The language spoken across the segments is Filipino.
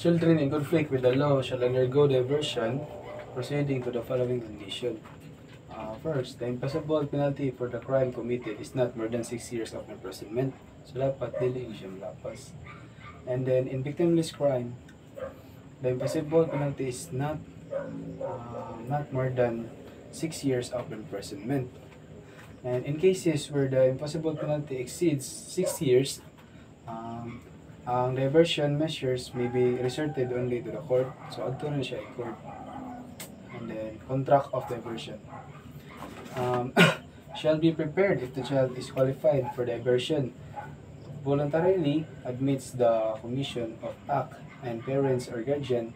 children in conflict with the law shall undergo diversion proceeding to the following condition. First, the impossible penalty for the crime committed is not more than 6 years of imprisonment. So, dapat dili siya malapas. And then, in victimless crime, the impossible penalty is not more than 6 years of imprisonment. And in cases where the impossible penalty exceeds 6 years, ang diversion measures may be resorted only to the court. So, adto na siya i-court. And then, contract of diversion. Shall be prepared if the child is qualified for diversion, voluntarily admits the commission of act, and parents or guardian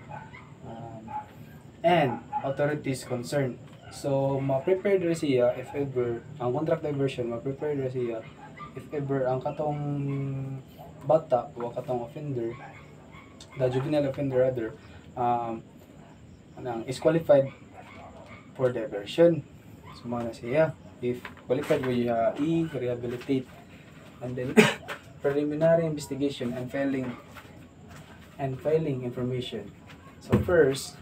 and authorities concerned. So, ma-prepared rin siya if ever, ang contract diversion, ma-prepared rin siya if ever ang katong bata o katong offender, the juvenile offender rather, is qualified for diversion. So, mga na siya, if qualified will i-rehabilitate. And then, preliminary investigation and filing information. So first,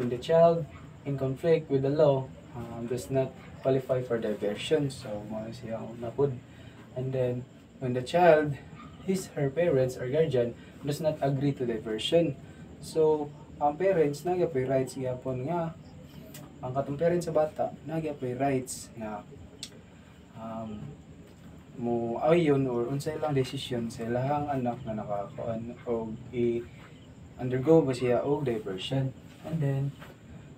when the child in conflict with the law does not qualify for diversion, so mga siya napod. And then, when the child, her parents or guardian does not agree to diversion, so ang parents nagyapay rights gyapon nga ang katong parents sa bata nagyapay rights nga mo ayon or unsay lang decision sa ilahang anak nga nakakuan og undergo ba siya og diversion. And then,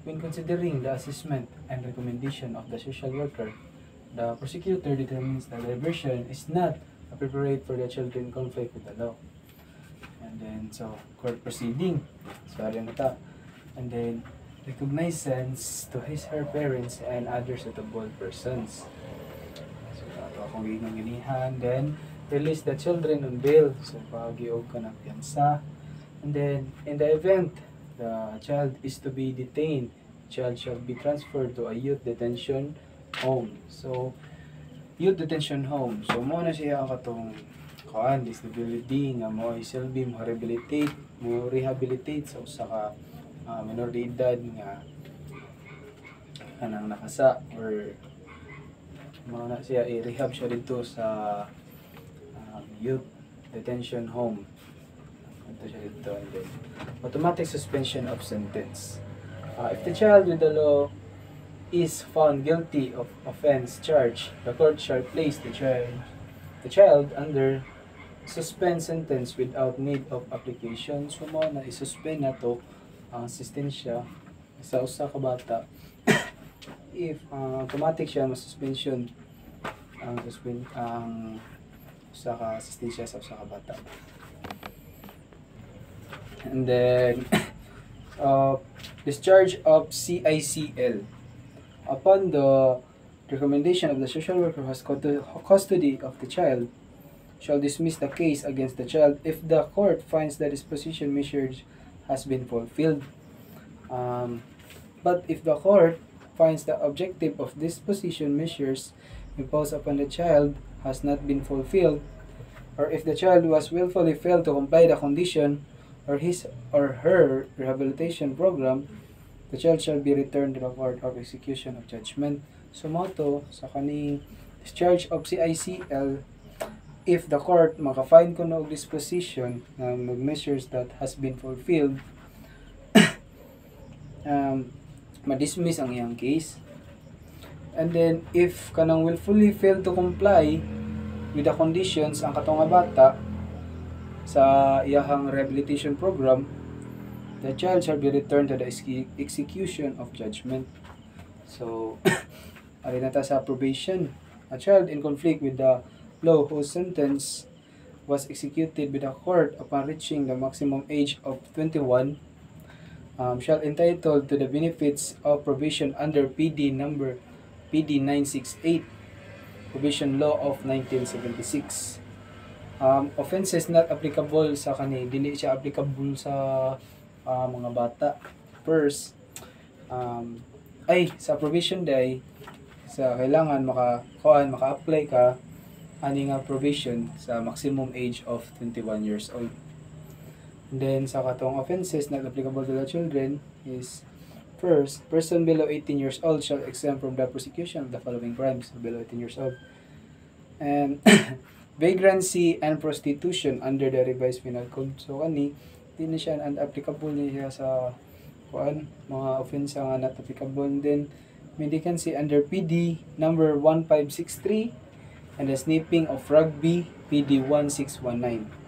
when considering the assessment and recommendation of the social worker, the prosecutor determines that diversion is not appropriate for the children in conflict with the law. And then, so, court proceeding. Sorry na ta. And then, recognizance to her parents and other suitable persons. So, akong ginganihan. Then, release the children on bail. So, pagiog ka ng piyansa. And then, in the event the child is to be detained, the child shall be transferred to a youth detention home. So, youth detention home. So, mo na siya ang katong disability nga mo isilbi mo rehabilitate sa usa ka minor de edad nga kanang nakasa or mo na siya i-rehab siya dito sa youth detention home. Ito siya dito. And then, automatic suspension of sentence. If the child with the law is found guilty of offense charge, the court shall place the child under suspend sentence without need of application. So mo na i-suspend na to ang asistensya sa usa ka bata if automatic siya ma-suspension ang usa ka asistensya sa usa ka bata. And then discharge of CICL. Upon the recommendation of the social worker who has custody of the child, shall dismiss the case against the child if the court finds that disposition measures has been fulfilled. But if the court finds the objective of disposition measures imposed upon the child has not been fulfilled, or if the child was willfully failed to comply the condition or his or her rehabilitation program, the child shall be returned to the court of execution of judgment. So moto sa kaning discharge of CICL, if the court maka-find ko na og disposition ng measures that has been fulfilled, ma-dismiss ang iyang case. And then if kanang willfully fail to comply with the conditions ang katong nga bata sa iyahang rehabilitation program, the child shall be returned to the execution of judgment. So, alin na ta sa probation. A child in conflict with the law whose sentence was executed by the court upon reaching the maximum age of 21 shall entitled to the benefits of probation under PD 968, Probation Law of 1976. Offenses not applicable sa kani, dili siya applicable sa mga bata. First, sa probation day, sa kailangan maka-apply ka ani nga probation sa maximum age of 21 years old. And then sa katong offenses not applicable to the children is first, person below 18 years old shall exempt from the prosecution of the following crimes. So below 18 years old. And vagrancy and prostitution under the revised penal code. So kani di na siya applicable niya sa mga offense nga not applicable. And then mendicancy under PD number 1563 and the snipping of rugby PD 1619.